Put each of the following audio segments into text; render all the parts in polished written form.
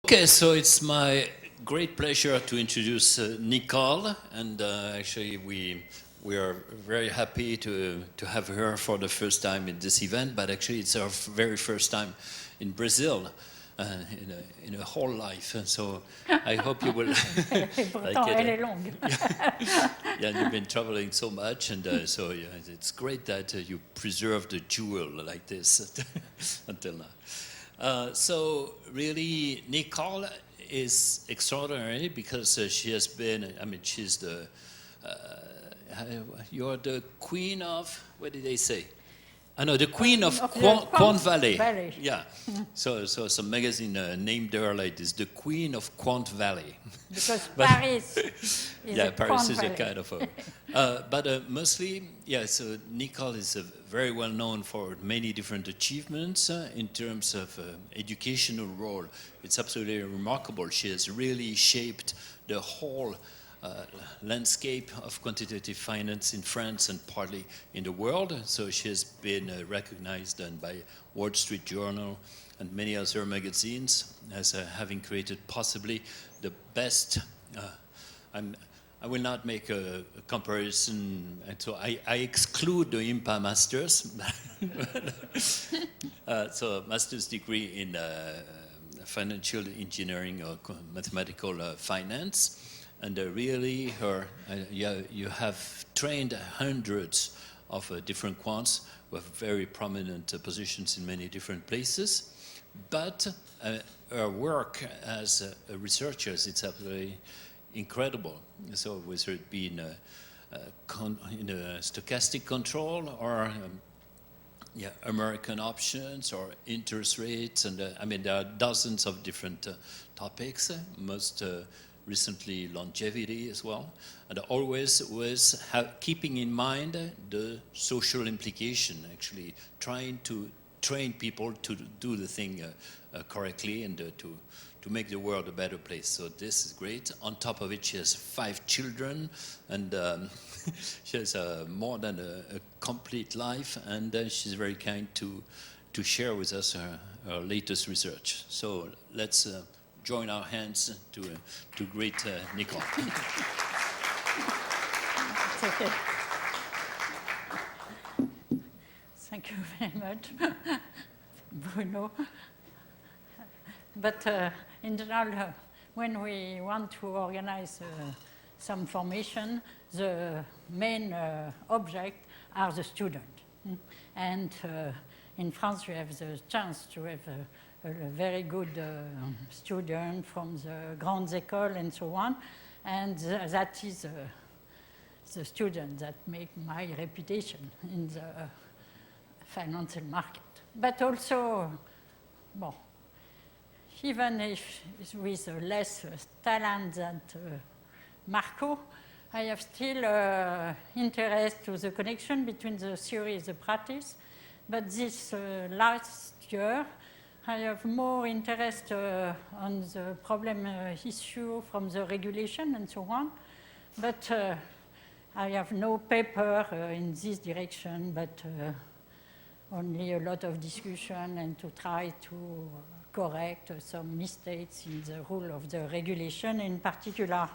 Okay, so it's my great pleasure to introduce Nicole, and actually we are very happy to have her for the first time in this event. But actually, it's our very first time in Brazil in a whole life, and so I hope you will like Elle est it. longue. Yeah, you've been traveling so much, and so yeah, it's great that you preserve the jewel like this until now. So really, Nicole is extraordinary because she has been, I mean, she's the, you're the queen of, what did they say? I know, the queen of Quant Valley. Yeah. So some magazine named her like this, the queen of Quant Valley. Because Paris is yeah, Paris is Valley. a kind of but mostly, yeah, so Nicole is very well known for many different achievements in terms of educational role. It's absolutely remarkable. She has really shaped the whole landscape of quantitative finance in France and partly in the world. So she has been recognized by Wall Street Journal and many other magazines as having created possibly the best. I will not make a comparison, and so I exclude the IMPA masters. So master's degree in financial engineering or mathematical finance. And really, you have trained hundreds of different quants with very prominent positions in many different places. But her work as a researcher is absolutely incredible. So whether it be in stochastic control or American options or interest rates, and I mean there are dozens of different topics. Most recently longevity as well, and always with keeping in mind the social implication, actually trying to train people to do the thing correctly and to make the world a better place. So this is great. On top of it, she has 5 children, and she has more than a complete life, and she's very kind to share with us her latest research. So let's join our hands to greet Nicole. Okay. Thank you very much, Bruno. But in general, when we want to organize some formation, the main object are the students. And in France, we have the chance to have a very good student from the grandes écoles and so on. And that is the student that make my reputation in the financial market. But also, well, even if with less talent than Marco, I have still interest to the connection between the theory and the practice. But this last year, I have more interest on the problem issue from the regulation and so on. But I have no paper in this direction, but only a lot of discussion and to try to correct some mistakes in the rule of the regulation, in particular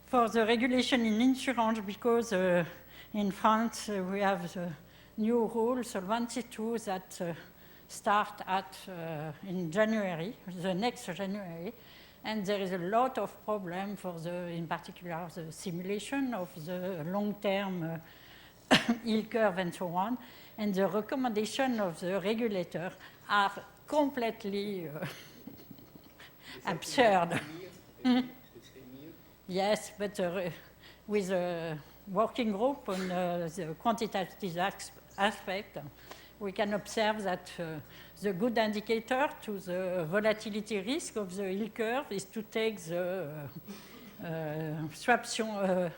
for the regulation in insurance, because in France we have the new rule, Solvency II, that start in January, the next January, and there is a lot of problem for in particular, the simulation of the long-term yield curve and so on, and the recommendation of the regulator are completely absurd. Yes, but with a working group on the quantitative aspect, we can observe that the good indicator to the volatility risk of the yield curve is to take the swaption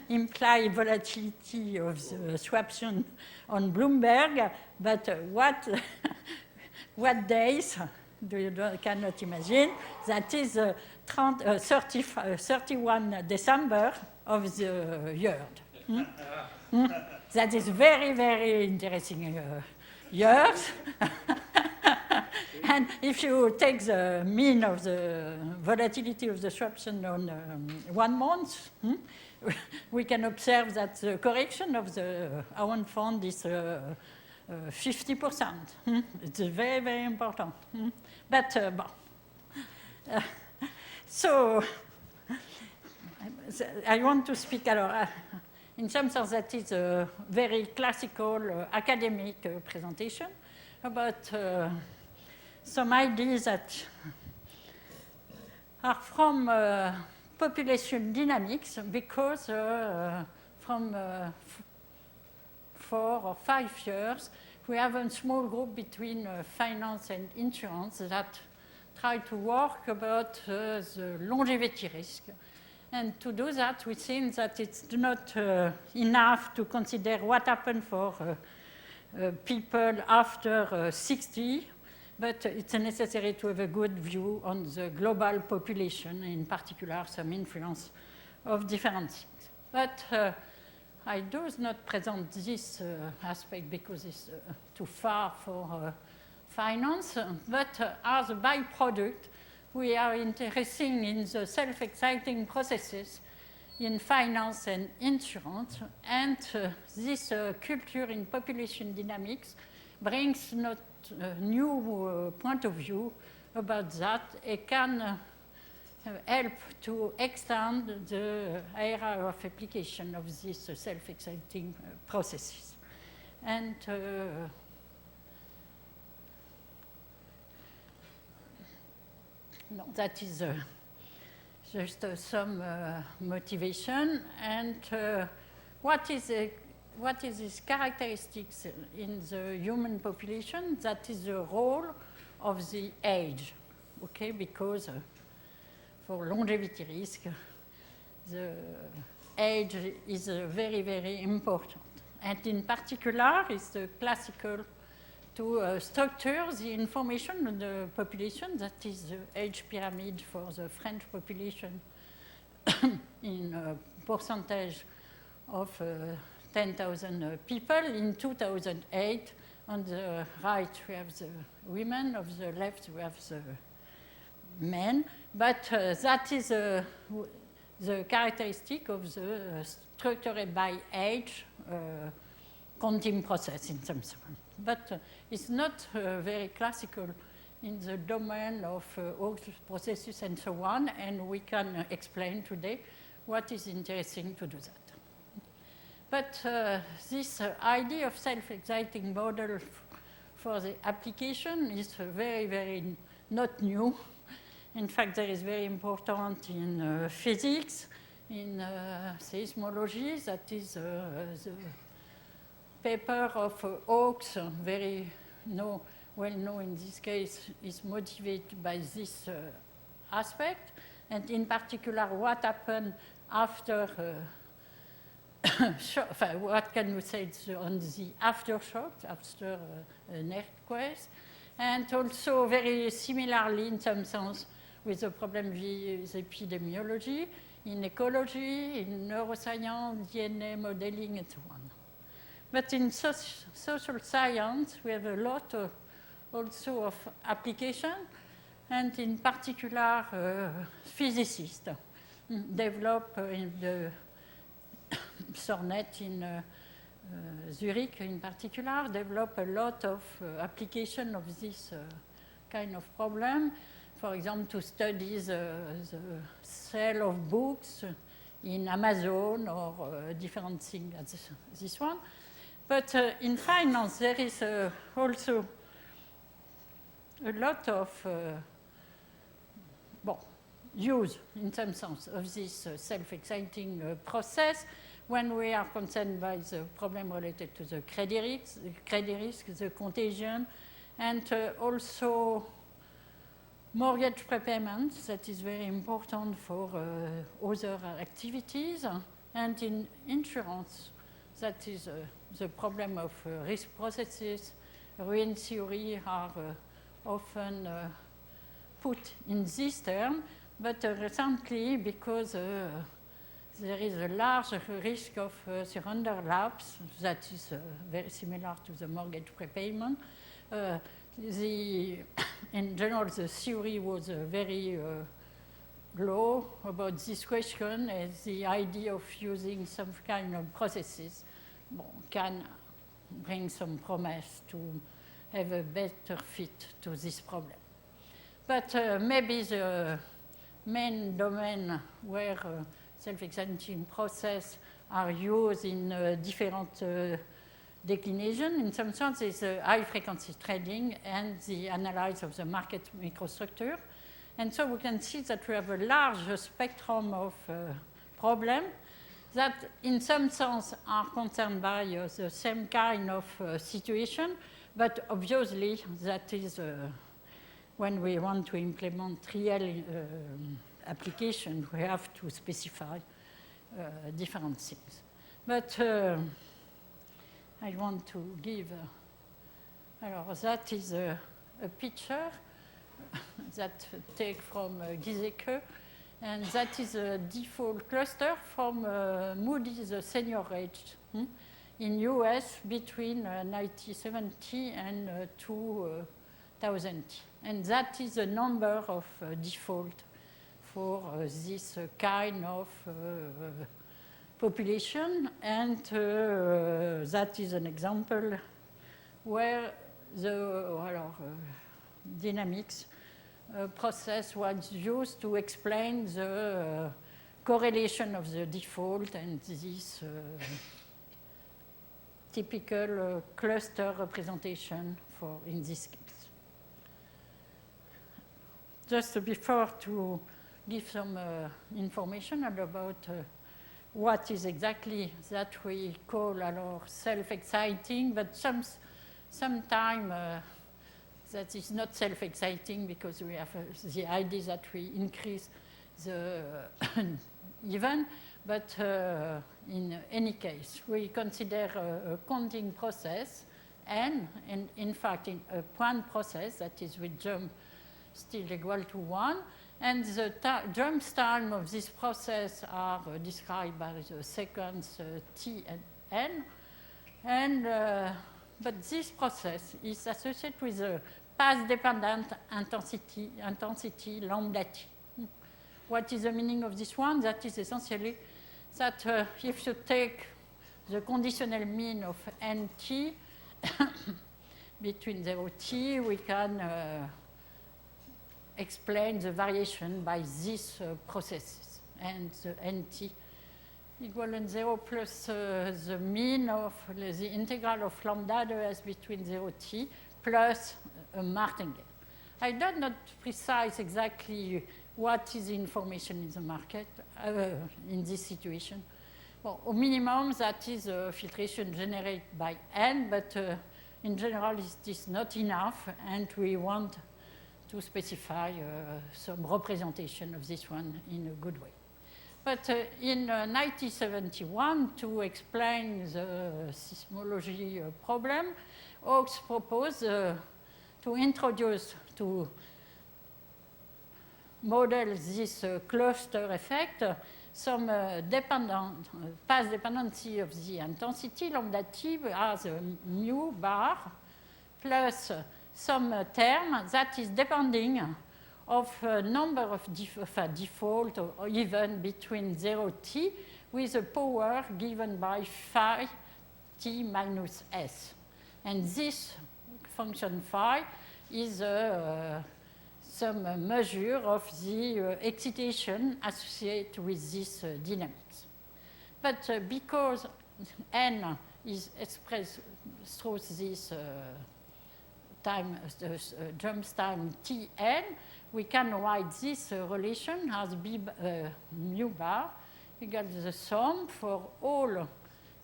implied volatility of the swaption on Bloomberg, but what days cannot imagine? That is 31 December of the year. That is very, very interesting years. And if you take the mean of the volatility of the swaption on 1 month, we can observe that the correction of the own fund is 50%. It's very, very important. But, so, I want to speak, in some sense, that is a very classical academic presentation about some ideas that are from population dynamics, because from 4 or 5 years, we have a small group between finance and insurance that try to work about the longevity risk. And to do that, we think that it's not enough to consider what happened for people after 60, but it's necessary to have a good view on the global population, in particular some influence of different things. But I do not present this aspect because it's too far for finance, but as a byproduct, we are interested in the self-exciting processes in finance and insurance, and this culture in population dynamics brings not a new point of view about that. It can help to extend the area of application of these self-exciting processes. And no, that is just some motivation. And what is this characteristics in the human population? That is the role of the age, okay? Because for longevity risk, the age is very, very important. And in particular, it's the classical to structure the information of the population, that is the age pyramid for the French population in percentage of 10,000 people. In 2008, on the right we have the women, on the left we have the men, but that is the characteristic of the structured by age counting process in some sense. But it's not very classical in the domain of all processes and so on, and we can explain today what is interesting to do that. But this idea of self-exciting model for the application is very, very not new. In fact, there is very important in physics, in seismology, that is the paper of Hawkes, very well known in this case, is motivated by this aspect, and in particular what happened after, what can we say on the aftershocks, after an earthquake, and also very similarly in some sense with the problem with epidemiology, in ecology, in neuroscience, DNA modeling, and so on. But in social science, we have a lot also of application, and in particular, physicists develop in the Sornet in Zurich in particular, develop a lot of application of this kind of problem. For example, to study the sale of books in Amazon or different things as this one. But in finance, there is also a lot of use, in some sense, of this self-exciting process when we are concerned by the problem related to the credit risk, the contagion, and also mortgage prepayments. That is very important for other activities. And in insurance, that is the problem of risk processes. Ruin theory are often put in this term, but recently, because there is a large risk of surrender lapse that is very similar to the mortgage prepayment, the in general, the theory was very low about this question, as the idea of using some kind of processes can bring some promise to have a better fit to this problem. But maybe the main domain where self-exciting process are used in different declination, in some sense, is high-frequency trading and the analysis of the market microstructure. And so we can see that we have a large spectrum of problems that, in some sense, are concerned by the same kind of situation, but obviously, that is when we want to implement real application, we have to specify different things. But I want to give, that is a picture that take from Giesecke, and that is a default cluster from Moody's senior age in US between 1970 and 2000. And that is the number of default for this kind of population. And that is an example where the dynamics process was used to explain the correlation of the default and this typical cluster representation for in this case. Just before to give some information about what is exactly that we call our self-exciting, but sometimes that is not self-exciting because we have the idea that we increase the even, but in any case, we consider a counting process and in fact, in a point process that is with jump still equal to 1, and the jump time of this process are described by the sequence T and N, and but this process is associated with a path-dependent intensity lambda t. What is the meaning of this one? That is essentially that if you take the conditional mean of nt between 0 t, we can explain the variation by these processes, and the nt equal to 0 plus the mean of the integral of lambda ds between 0 t plus a martingale. I did not precise exactly what is the information in the market in this situation. Well, au minimum, that is filtration generated by n, but in general, it is not enough, and we want to specify some representation of this one in a good way. But in 1971, to explain the seismology problem, Hawkes proposed to introduce, to model this cluster effect, some path dependency of the intensity, lambda t as mu bar, plus some term that is depending of a number of default or even between 0 t with a power given by phi t minus s. And this function phi is some measure of the excitation associated with this dynamics. But because n is expressed through this time, jump time Tn, we can write this relation as b mu bar equals the sum for all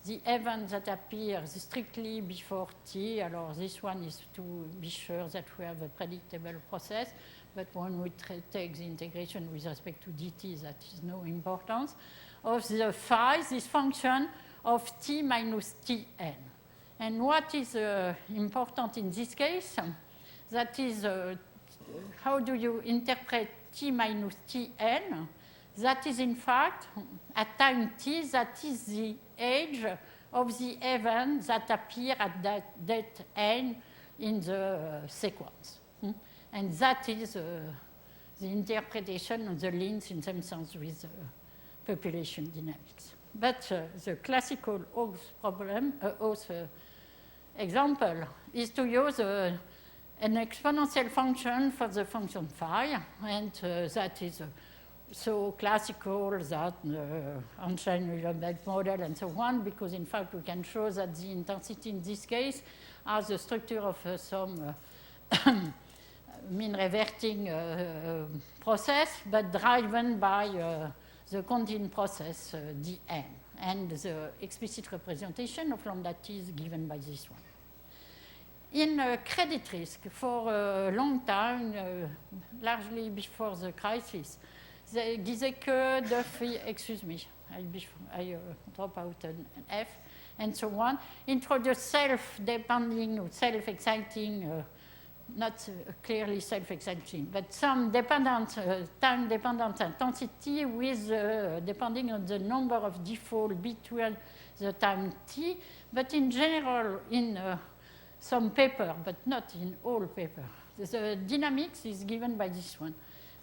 the events that appear strictly before t. Alors this one is to be sure that we have a predictable process, but when we take the integration with respect to dt, that is no importance, of the phi, this function of t minus tn. And what is important in this case, that is how do you interpret t minus tn? That is, in fact, at time t, that is the age of the event that appear at that date n in the sequence. And that is the interpretation of the links in some sense with population dynamics. But the classical Hawkes problem, example is to use an exponential function for the function phi, and that is so classical that Einstein-Uhlenbeck model and so on, because in fact we can show that the intensity in this case has the structure of some mean reverting process, but driven by the continued process dn, and the explicit representation of lambda t is given by this one. In credit risk, for a long time, largely before the crisis, Giesecke, Duffy, excuse me, I drop out an F, and so on, introduced self-depending or self-exciting, not clearly self-exciting, but some dependent, time-dependent intensity with depending on the number of default between the time t, but in general in some paper, but not in all paper. The dynamics is given by this one.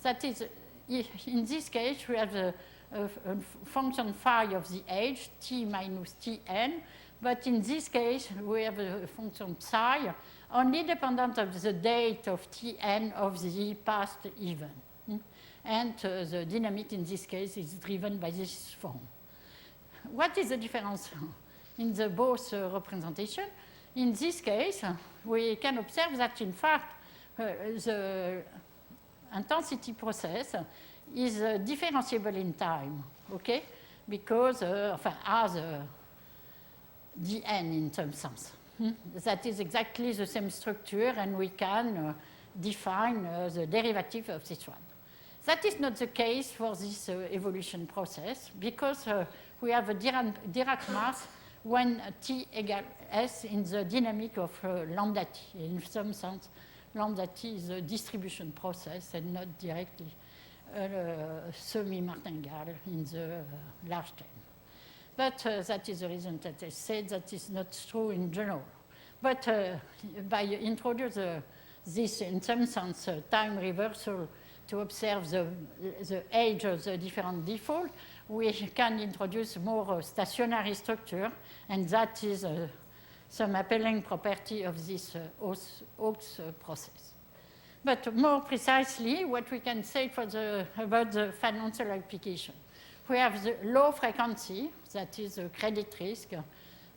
That is, in this case, we have a function phi of the age, t minus tn, but in this case, we have a function psi only dependent of the date of tn of the past event. And the dynamic in this case is driven by this form. What is the difference in the both representation? In this case, we can observe that in fact the intensity process is differentiable in time, okay? Because has dn in some sense. That is exactly the same structure, and we can define the derivative of this one. That is not the case for this evolution process, because we have a Dirac mass when t equals s in the dynamic of lambda t. In some sense, lambda t is a distribution process and not directly semi-martingale in the large term. But that is the reason that I said that is not true in general. But by introducing this, in some sense, time reversal to observe the age of the different default, we can introduce more stationary structure, and that is some appealing property of this Hawkes process. But more precisely, what we can say about the financial application. We have the low frequency, that is the credit risk,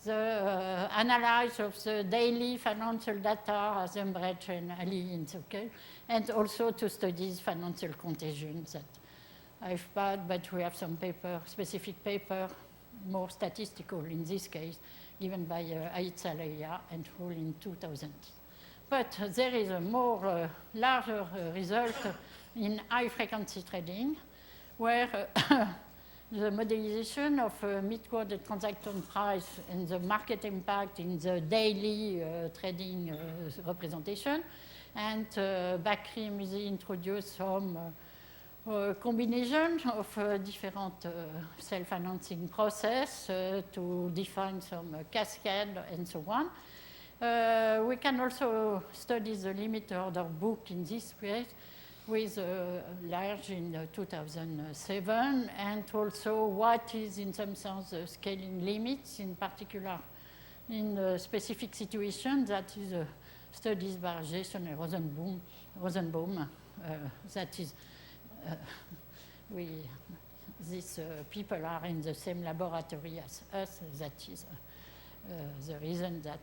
the analysis of the daily financial data as Umbridge and Ali, okay, and also to study financial contagion that I've had, but we have some paper, specific paper, more statistical in this case, given by Ait Salaya and Hull in 2000. But there is a more larger result in high-frequency trading, where the modelization of mid-quarter transaction price and the market impact in the daily trading representation. And Bakri and Musi introduced some combination of different self-financing process to define some cascade and so on. We can also study the limit order book in this case with large in 2007, and also what is in some sense the scaling limits, in particular in a specific situation that is studies by Jason and Rosenbaum. That is, these people are in the same laboratory as us. That is the reason that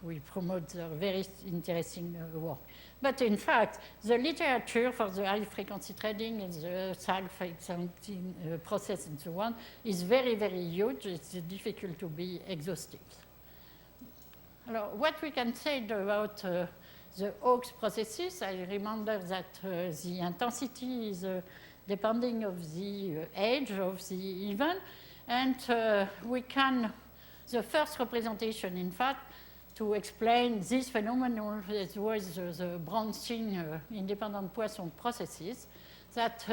we promote the very interesting work. But in fact, the literature for the high-frequency trading and the self-exciting process and so on is very, very huge. It's difficult to be exhaustive. What we can say about the Hawkes processes, I remember that the intensity is depending of the age of the event, and we can, the first representation, in fact, to explain this phenomenon was the branching independent Poisson processes that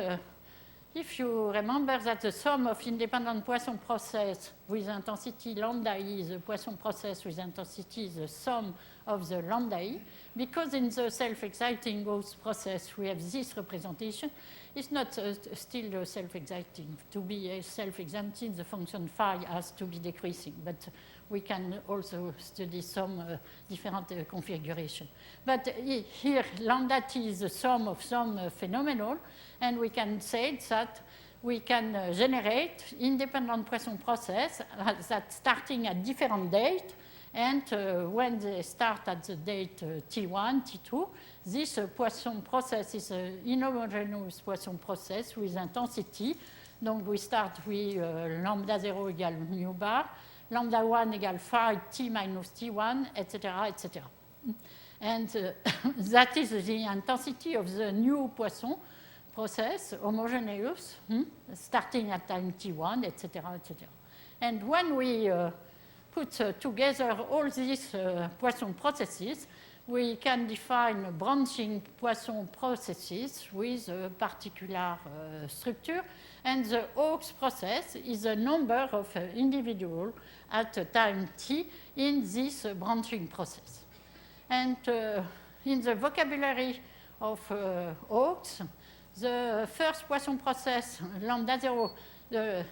if you remember that the sum of independent Poisson process with intensity lambda E, the Poisson process with intensity is the sum of the lambda E, because in the self-exciting Hawkes process we have this representation, it's not still self-exciting. To be self-exciting, the function phi has to be decreasing, but we can also study some different configuration. But here, lambda t is the sum of some phenomenal, and we can say that we can generate independent Poisson process that starting at different date, and when they start at the date T1, T2, this Poisson process is an inhomogeneous Poisson process with intensity. Donc we start with lambda 0 égale mu bar, lambda 1 égale phi t minus t1, etc., etc. And that is the intensity of the new Poisson process, homogeneous, starting at time t1, etc., etc. And when we put together all these Poisson processes, we can define branching Poisson processes with a particular structure, and the Hawkes process is the number of individuals at time t in this branching process. And in the vocabulary of Hawkes, the first Poisson process, lambda 0, the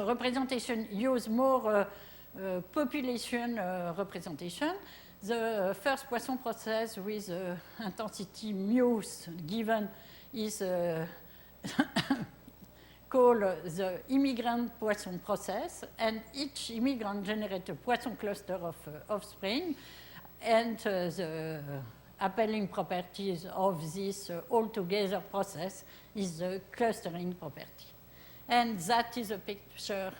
representation use more population representation. The first Poisson process with intensity mu given is called the immigrant Poisson process, and each immigrant generates a Poisson cluster of offspring, and the appelling properties of this altogether process is the clustering property. And that is a picture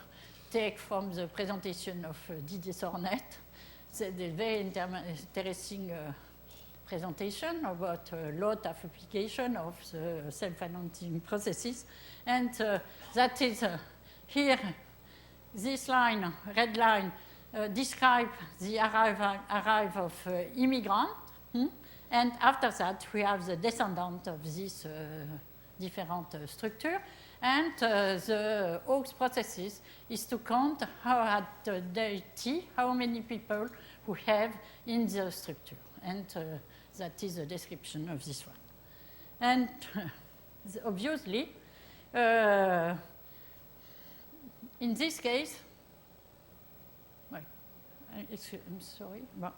taken from the presentation of Didier Sornet. It's a very interesting presentation about a lot of application of the self-announcing processes. And that is here, this line, red line, describes the arrival of immigrant. And after that, we have the descendant of this different structure. And the Hawkes processes is to count how at day t, how many people who have in the structure. And that is a description of this one. And obviously, in this case, I'm sorry. No,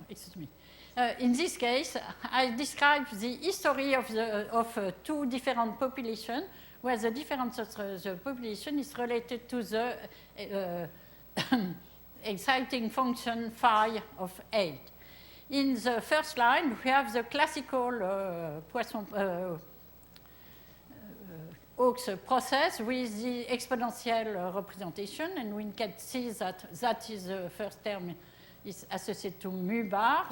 excuse me. In this case, I describe the history of two different populations, where the difference of the population is related to the exciting function phi of 8. In the first line, we have the classical Poisson Hawkes process with the exponential representation, and we can see that that is the first term is associated to mu bar,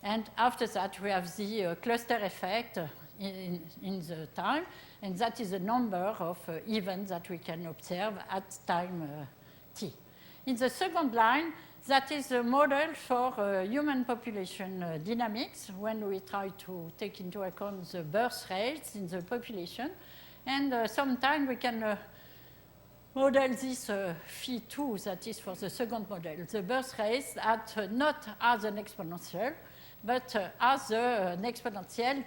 and after that we have the cluster effect in the time, and that is the number of events that we can observe at time t. In the second line, that is the model for human population dynamics when we try to take into account the birth rates in the population, and sometimes we can model this phi 2, that is for the second model, the birth rates at not as an exponential, but as an exponential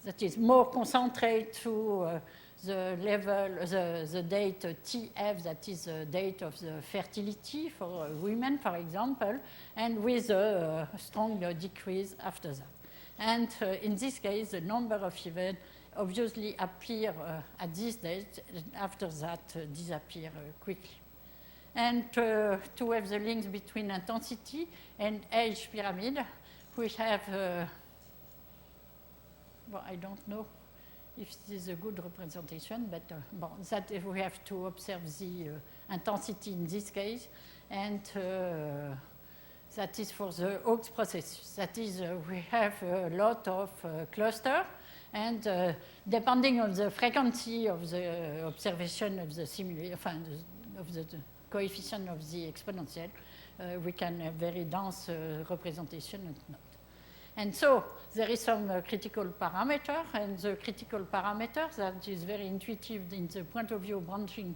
that is more concentrated to the level, the date TF, that is the date of the fertility for women, for example, and with a strong decrease after that. And in this case, the number of events obviously appear at this date, and after that disappear quickly. And to have the links between intensity and age pyramid, we have, I don't know if this is a good representation, but that we have to observe the intensity in this case, and that is for the Hawkes process. That is, we have a lot of clusters, and depending on the frequency of the observation of the simulation, of the coefficient of the exponential, we can have very dense representation and not. And so there is some critical parameter, and the critical parameter that is very intuitive in the point of view branching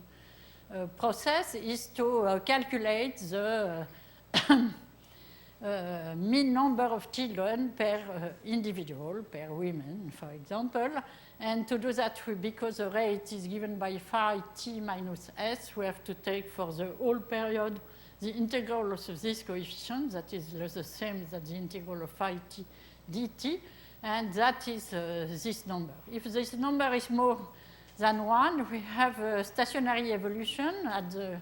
process is to calculate the mean number of children per individual, per women, for example. And to do that, because the rate is given by phi t minus s, we have to take for the whole period the integral of this coefficient, that is the same as the integral of phi t dt, and that is this number. If this number is more than 1, we have a stationary evolution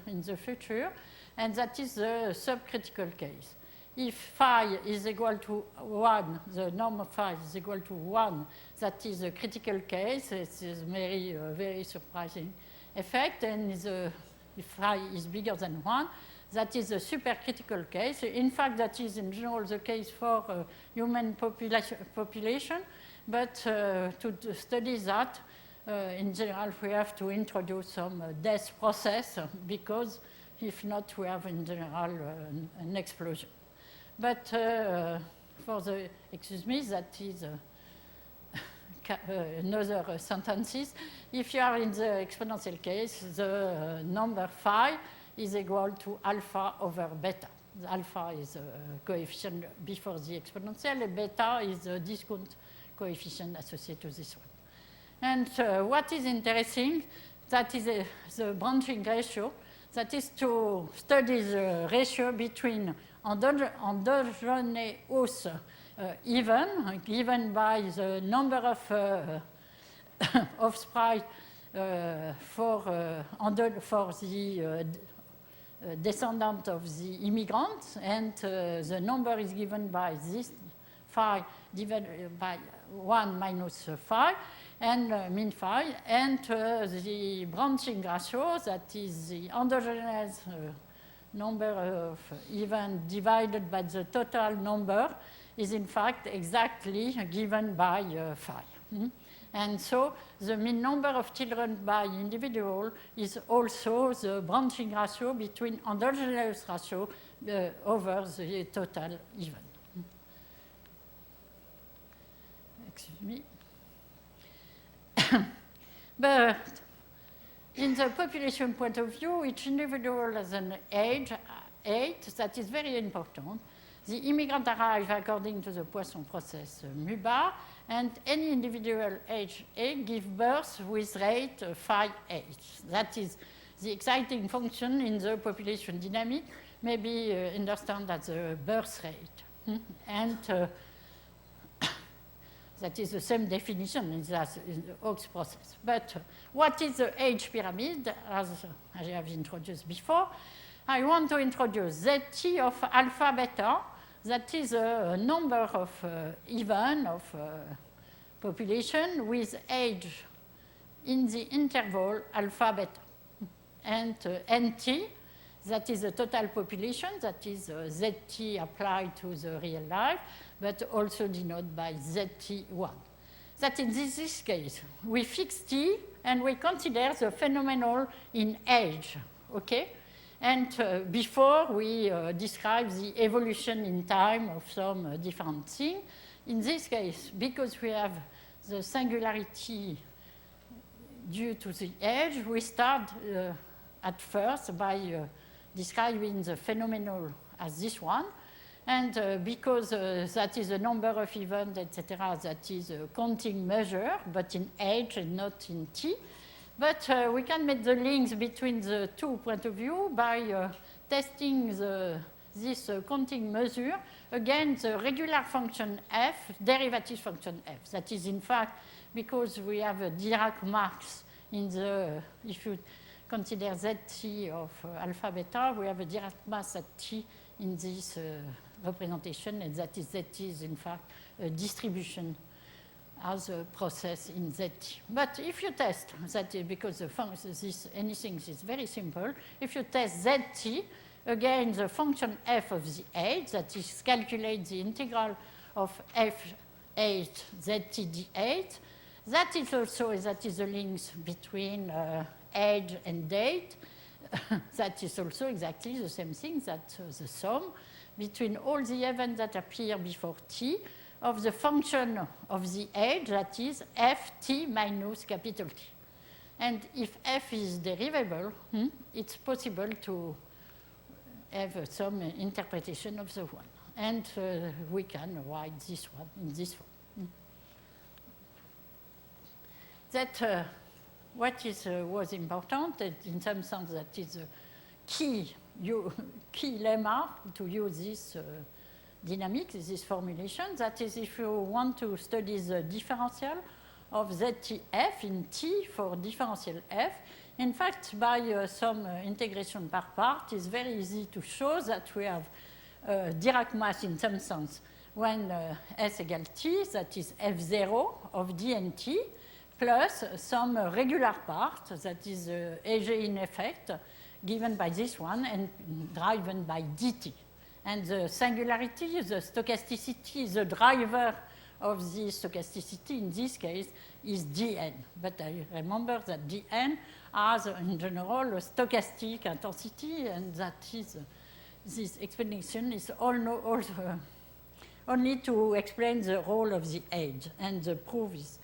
in the future, and that is the subcritical case. If phi is equal to 1, the norm of phi is equal to 1, that is a critical case. It is very, very surprising effect. And if phi is bigger than 1, that is a supercritical case. In fact, that is in general the case for human population. But to study that, in general, we have to introduce some death process, because if not, we have in general an explosion. But for the, excuse me, that is another sentences. If you are in the exponential case, the number phi is equal to alpha over beta. The alpha is a coefficient before the exponential, and beta is the discount coefficient associated to this one. And what is interesting, that is the branching ratio, that is to study the ratio between endogenous even, given by the number of offspring for the descendant of the immigrants, and the number is given by this phi divided by 1 minus phi, and mean phi, and the branching ratio, that is the endogenous number of events divided by the total number, is in fact exactly given by phi. And so the mean number of children by individual is also the branching ratio between endogenous ratio over the total event. Excuse me. But in the population point of view, each individual has an age 8, that is very important. The immigrant arrive according to the Poisson process mu bar, and any individual age 8 give birth with rate phi 8. That is the exciting function in the population dynamic, maybe understand as a birth rate. And that is the same definition in the Hawkes process. But what is the age pyramid, as I have introduced before? I want to introduce Zt of alpha beta. That is a number of events of population with age in the interval alpha beta. And Nt, that is the total population, that is Zt applied to the real life, but also denoted by Zt1. That in this case, we fix T and we consider the phenomenon in age, okay? And before we describe the evolution in time of some different thing. In this case, because we have the singularity due to the age, we start at first by describing the phenomenon as this one. And because that is a number of events, etc., that is a counting measure, but in age and not in T. But we can make the links between the two points of view by testing this counting measure against the regular function f, derivative function f. That is, in fact, because we have Dirac marks in the, if you consider Zt of alpha beta, we have a Dirac mass at T in this representation, and that is Zt is, in fact, a distribution as a process in Zt. But if you test that, because this anything is very simple, if you test Zt against the function f of the age, that is calculate the integral of f8 Zt d8, that is also, that is the links between age and date. that is also exactly the same thing, that the sum between all the events that appear before t of the function of the age, that is ft minus capital T. And if f is derivable, it's possible to have some interpretation of the one. And we can write this one in this form. That what was important, in some sense, that is a key lemma to use this dynamic, this formulation. That is, if you want to study the differential of ZTF in T for differential F, in fact, by some integration per part, it's very easy to show that we have Dirac mass in some sense when S equals T, that is F0 of D and T, plus some regular part, that is AG in effect, given by this one and driven by dt. And the singularity, the stochasticity, the driver of the stochasticity in this case is dn. But I remember that dn has, in general, a stochastic intensity, and that is, this explanation is only to explain the role of the age, and the proof is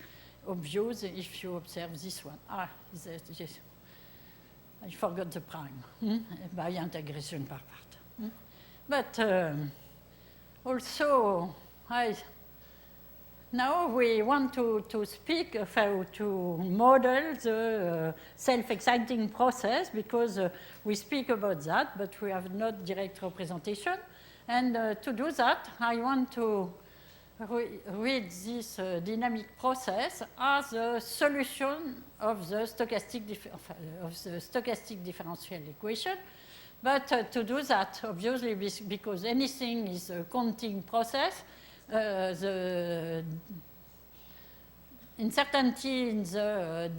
obvious if you observe this one. Yes. I forgot the prime by integration per part. But also, now we want to speak to model the self-exciting process, because we speak about that, but we have not direct representation. And to do that, I want to read this dynamic process as a solution of the stochastic differential equation. But to do that, obviously, because anything is a counting process, the uncertainty in the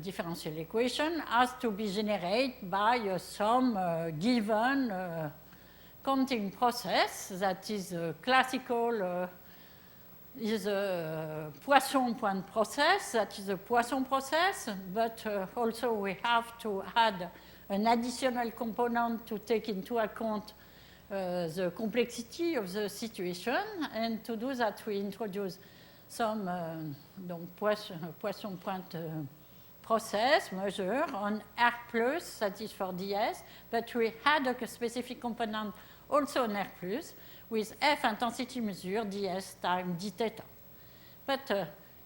differential equation has to be generated by some given counting process that is classical, is a Poisson point process, that is a Poisson process, but also we have to add an additional component to take into account the complexity of the situation, and to do that we introduce some Poisson point process measure on R plus, that is for ds, but we add a specific component also on R plus with F intensity measure ds times d theta. But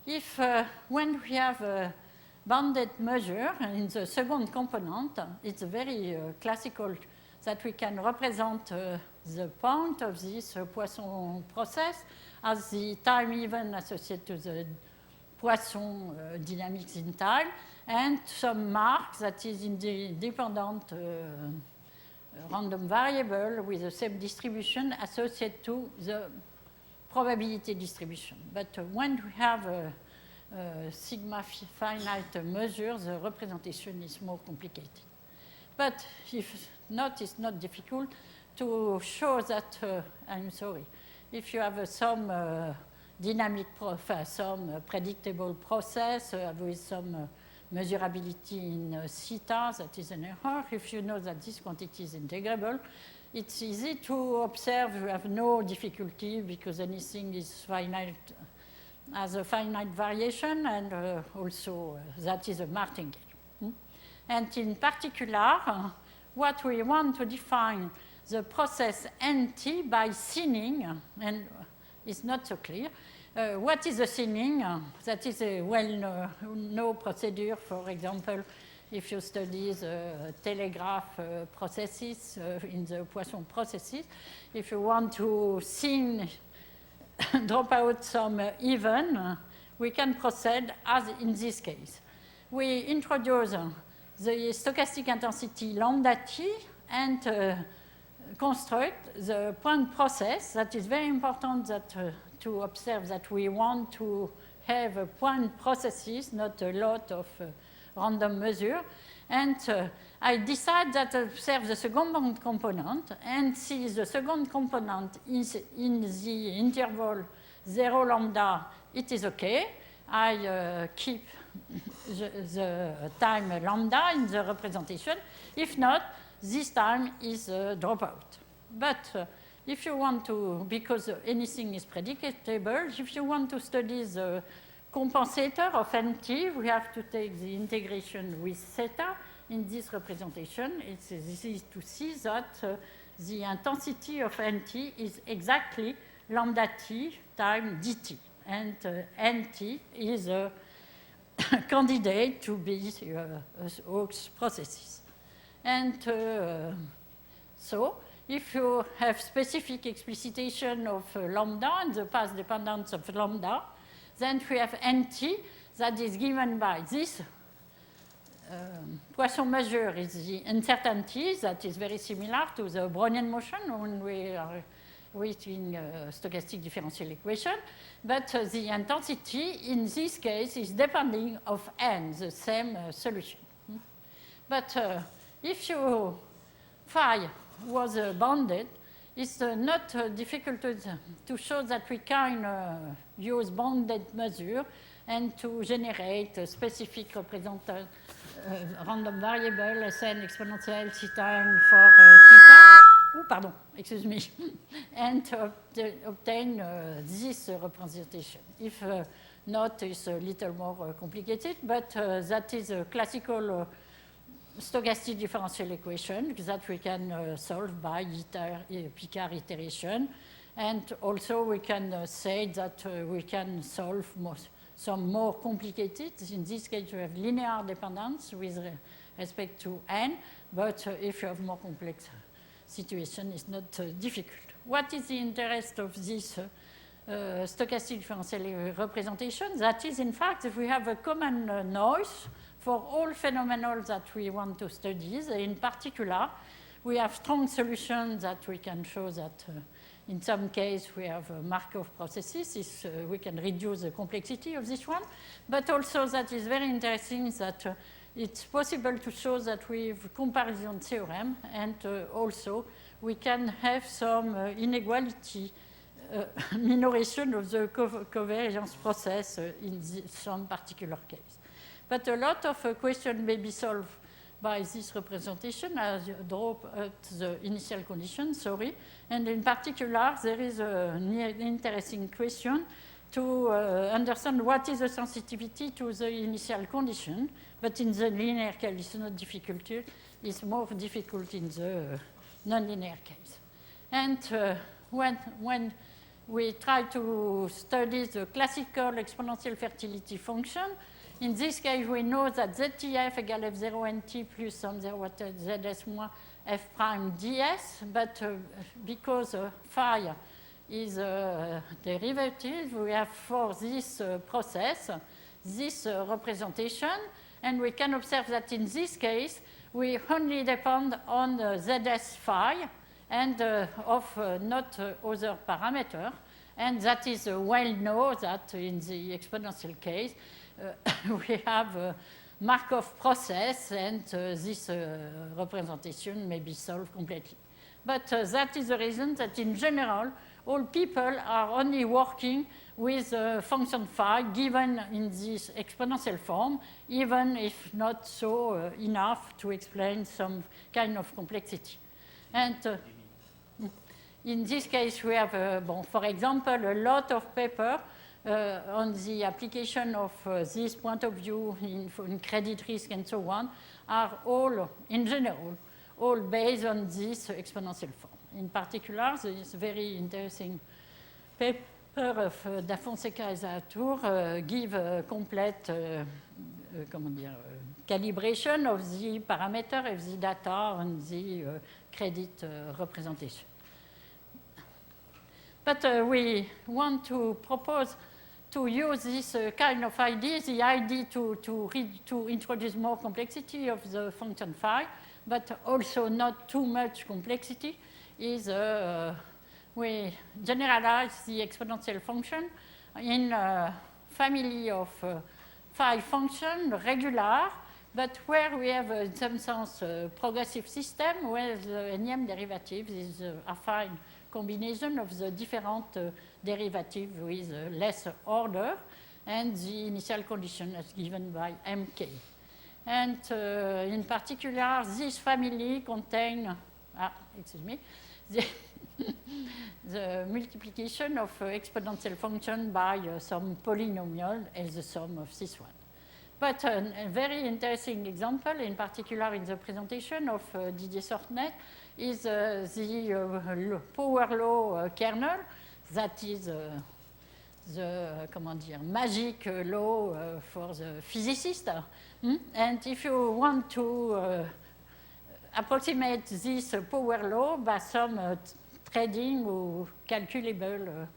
if when we have a bounded measure in the second component, it's very classical that we can represent the point of this Poisson process as the time even associated to the Poisson dynamics in time, and some mark that is independent random variable with the same distribution associated to the probability distribution. But when we have a sigma finite measure, the representation is more complicated. But if not, it's not difficult to show that, I'm sorry, if you have some dynamic, some predictable process with some measurability in theta, that is an error. If you know that this quantity is integrable, it's easy to observe. You have no difficulty because anything is finite, has a finite variation, and also that is a martingale. And in particular, what we want to define the process NT by thinning, and it's not so clear. What is the thinning? That is a well-known procedure. For example, if you study the telegraph processes in the Poisson processes, if you want to thin, drop out some even, we can proceed as in this case. We introduce the stochastic intensity lambda t and construct the point process. That is very important that to observe that we want to have a point processes, not a lot of random measure. And I decide that I observe the second component and see the second component is in the interval 0 lambda, it is okay. I keep the time lambda in the representation. If not, this time is a dropout. But if you want to, because anything is predictable, if you want to study the compensator of NT, we have to take the integration with theta in this representation. It's easy to see that the intensity of NT is exactly lambda t times dt. And NT is a candidate to be Hawkes processes. And so, if you have specific explicitation of lambda and the path dependence of lambda, then we have NT that is given by this Poisson measure is the uncertainty that is very similar to the Brownian motion when we are writing a stochastic differential equation, but the intensity in this case is depending of n, the same solution. But if you phi was bounded, it's not difficult to show that we can use bounded measure and to generate a specific representative random variable Sn exponential theta n for theta. Oh, pardon, excuse me. And obtain this representation. If not, it's a little more complicated, but that is a classical stochastic differential equation that we can solve by Picard iteration. And also we can say that we can solve some more complicated. In this case, we have linear dependence with respect to n, but if you have more complex situation, it's not difficult. What is the interest of this stochastic differential representation? That is, in fact, if we have a common noise for all phenomena that we want to study. In particular, we have strong solutions that we can show that in some case we have Markov processes. We can reduce the complexity of this one. But also that is very interesting that it's possible to show that we have comparison theorem, and also we can have some inequality minoration of the convergence process in some particular case. But a lot of questions may be solved by this representation as you drop at the initial condition, sorry. And in particular, there is an interesting question to understand what is the sensitivity to the initial condition. But in the linear case, it's not difficult. It's more difficult in the nonlinear case. And when we try to study the classical exponential fertility function, in this case, we know that ZTF equal F0 nt plus some 0 Zs moins F prime ds, but because phi is a derivative, we have for this process, this representation, and we can observe that in this case, we only depend on Zs phi and of not other parameter, and that is well known that in the exponential case, we have a Markov process, and this representation may be solved completely. But that is the reason that in general, all people are only working with function phi given in this exponential form, even if not so enough to explain some kind of complexity. And in this case, we have, for example, a lot of paper on the application of this point of view in credit risk and so on, are all, in general, all based on this exponential form. In particular, there is a very interesting paper of Da Fonseca et Zaatour give a complete calibration of the parameter of the data on the credit representation. But we want to propose to use this kind of idea, the idea to introduce more complexity of the function phi, but also not too much complexity, is we generalize the exponential function in a family of phi function, regular, but where we have, in some sense, a progressive system where the nth derivative is a affine combination of the different derivatives with less order. and the initial condition as given by MK. And in particular, this family contain, the, the multiplication of exponential function by some polynomial as the sum of this one. But a very interesting example, in particular in the presentation of Didier Sortnet, is the power law kernel, that is the magic law for the physicist. And if you want to approximate this power law by some trading or calculable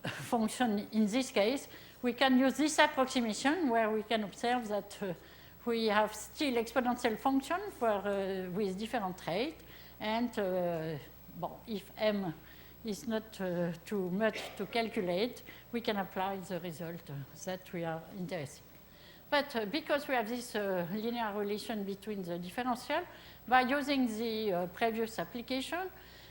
function in this case, we can use this approximation where we can observe that we have still exponential function for, with different rate, and if m is not too much to calculate, we can apply the result that we are interested. But because we have this linear relation between the differential, by using the previous application,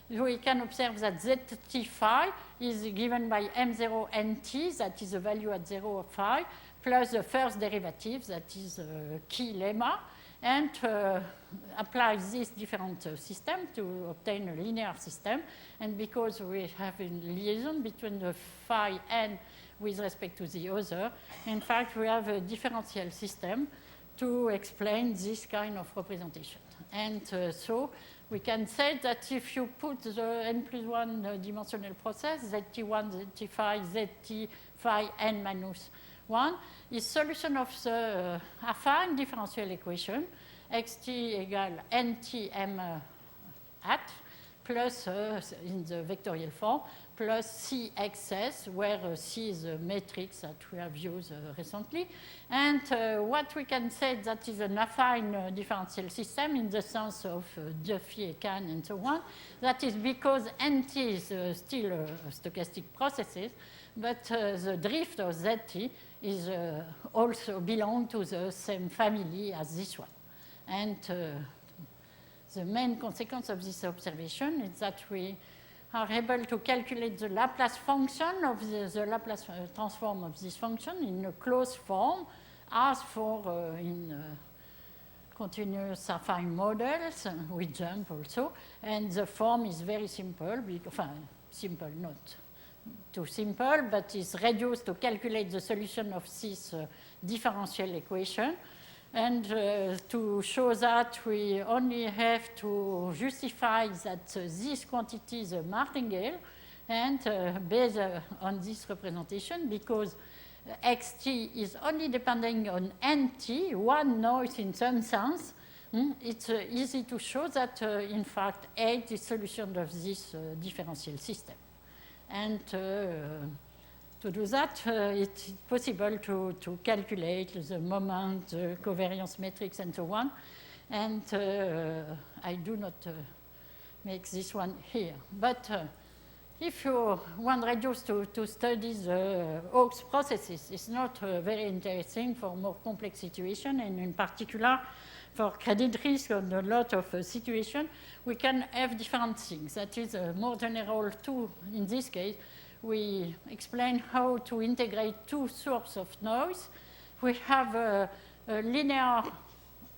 we can observe that zt phi is given by m0 nt, that is the value at 0 of phi, plus the first derivative, that is key lemma, and apply this different system to obtain a linear system. And because we have a liaison between the phi n with respect to the other, in fact, we have a differential system to explain this kind of representation. And so we can say that if you put the n plus 1 dimensional process, zt1, zt5, zt phi n minus 1, is solution of the affine differential equation, xt equal ntm hat, plus in the vectorial form, plus cxs, where C is a matrix that we have used recently. And what we can say that is an affine differential system in the sense of Duffy, Kahn, and so on. That is because NT is still stochastic processes, but the drift of ZT is also belong to the same family as this one. And the main consequence of this observation is that we are able to calculate the Laplace function of the Laplace transform of this function in a closed form, as for in continuous affine models with jump also. And the form is very simple, simple, not too simple, but is reduced to calculate the solution of this differential equation. And to show that, we only have to justify that this quantity is a martingale, and based on this representation, because xt is only depending on nt, one noise in some sense, it's easy to show that, in fact, 8 is solution of this differential system. And to do that, it's possible to calculate the moment, the covariance matrix, and so on. And I do not make this one here. But if you want reduce to study the Hawkes processes, it's not very interesting for more complex situations, and in particular, for credit risk on a lot of situations, we can have different things. That is more general too, in this case. We explain how to integrate two sources of noise. We have a linear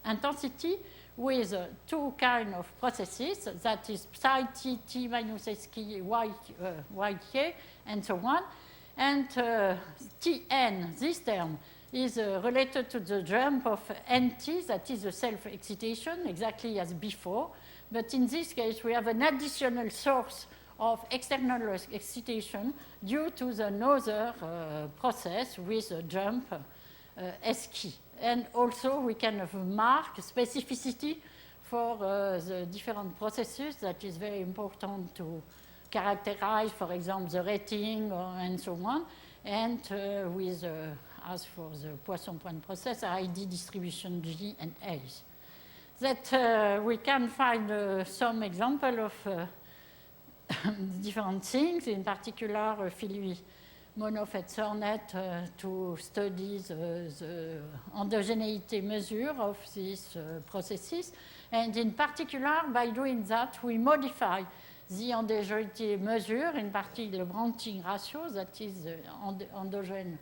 intensity with two kinds of processes, that is psi t, t minus sk, yk, and so on. And Tn, this term, is related to the jump of nt, that is the self-excitation, exactly as before. But in this case, we have an additional source of external excitation due to the another process with a jump sk. And also we can have mark specificity for the different processes that is very important to characterize, for example, the rating and so on. And with, as for the Poisson-Point process, ID distribution G and H. That we can find some example of different things, in particular Philippe Monoff et Sornet to study the endogeneity measure of these processes. And in particular, by doing that, we modify the endogeneity measure, in particular the branching ratio, that is endogene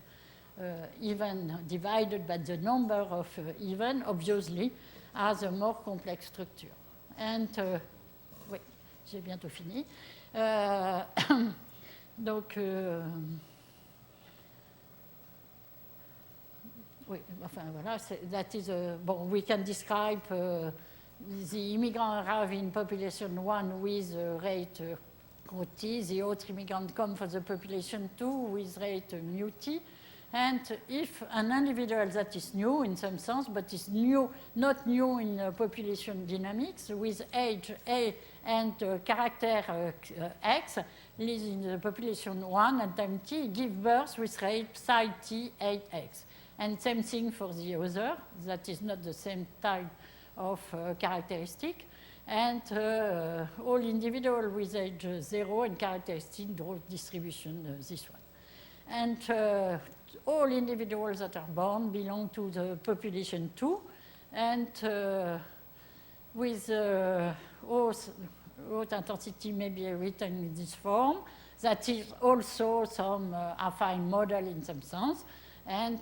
even divided by the number of even, obviously, has a more complex structure. And, oui, j'ai bientôt fini. Donc, oui, enfin voilà, that is, bon, we can describe the immigrant arrive in population 1 with rate ρt, the other immigrant come for the population 2 with rate mu t. And if an individual that is new in some sense, but is new, not new in population dynamics, with age A and character X, lives in the population 1 and time t, give birth with rate psi t 8x. And same thing for the other, that is not the same type of characteristic. And all individual with age 0 and characteristic draw distribution, this one. And all individuals that are born belong to the population 2, and with haute intensity may be written in this form. That is also some affine model in some sense, and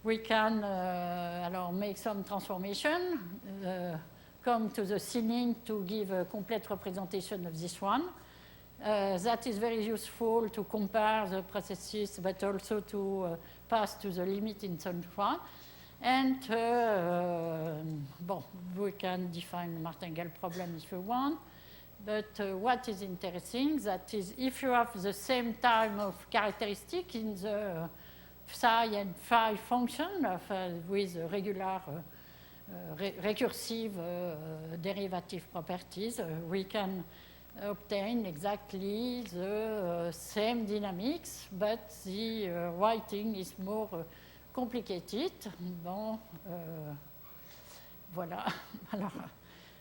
we can make some transformation, come to the ceiling to give a complete representation of this one. That is very useful to compare the processes, but also to pass to the limit in some one. And we can define the martingale problem if you want. But what is interesting, that is if you have the same time of characteristic in the psi and phi function with regular recursive derivative properties, we can obtain exactly the same dynamics, but the writing is more complicated. Bon, voilà. Alors,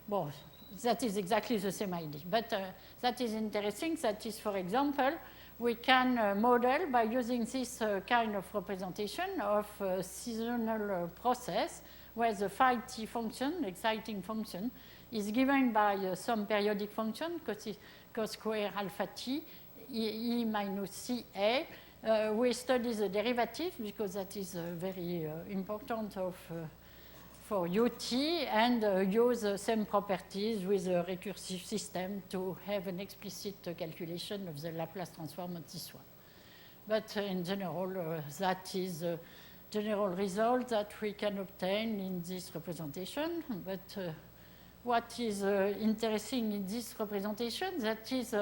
bon, that is exactly the same idea. But that is interesting. That is, for example, we can model by using this kind of representation of a seasonal process where the phi t function, exciting function, is given by some periodic function, cos square alpha t, e minus c a. We study the derivative because that is very important for ut, and use the same properties with a recursive system to have an explicit calculation of the Laplace transform of this one. But in general, that is the general result that we can obtain in this representation. But what is interesting in this representation, that is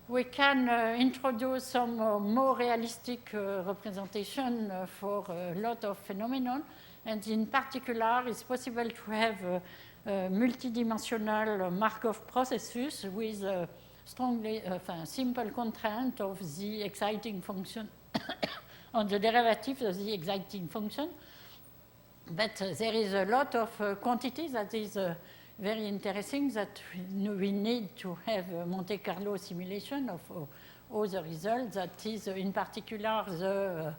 we can introduce some more realistic representation for a lot of phenomena. And in particular, it's possible to have a multidimensional Markov processes with a strongly simple constraint of the exciting function on the derivative of the exciting function. But there is a lot of quantity that is very interesting, that we need to have a Monte Carlo simulation of all the results. That is, in particular, the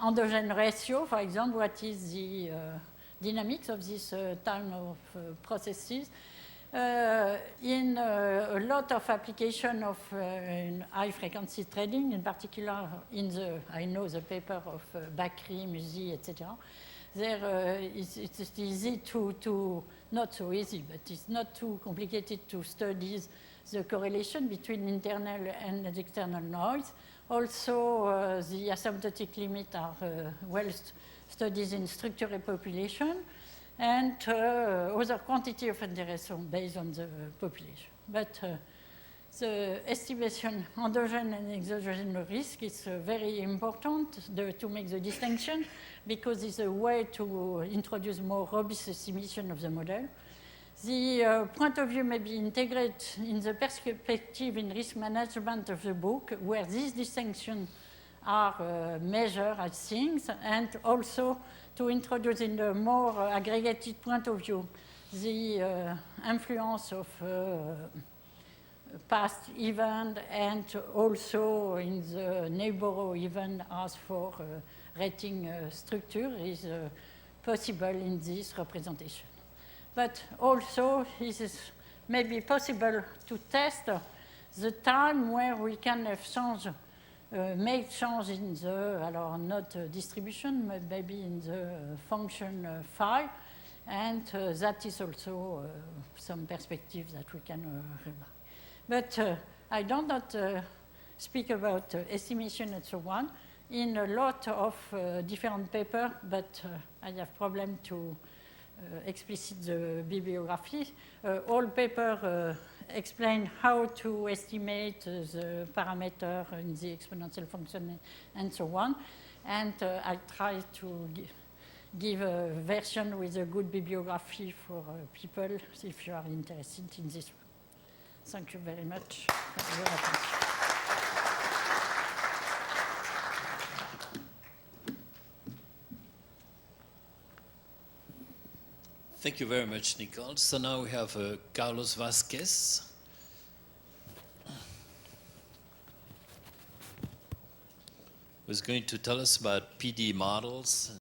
endogen ratio, for example, what is the dynamics of this time of processes. In a lot of application of in high frequency trading, in particular in the, I know the paper of Bakri, Musi, etc. There it's easy to, not so easy, but it's not too complicated to study the correlation between internal and external noise. Also, the asymptotic limits are well studied in structure and population, and other quantity of interest based on the population. But the estimation endogen and exogenous risk is very important to make the distinction, because it's a way to introduce more robust estimation of the model. The point of view may be integrated in the perspective in risk management of the book, where these distinctions are measured as things, and also to introduce in the more aggregated point of view the influence of past event, and also in the neighborhood event as for rating structure is possible in this representation. But also it is maybe possible to test the time where we can have changed make change in the, not distribution, but maybe in the function file, and that is also some perspective that we can remark. But I don't not speak about estimation and so on in a lot of different papers, but I have problem to explicit the bibliography. All paper explain how to estimate the parameter in the exponential function and so on. And I try to give a version with a good bibliography for people if you are interested in this one. Thank you very much for your attention. Thank you very much, Nicole. So now we have Carlos Vasquez. Who's going to tell us about PD models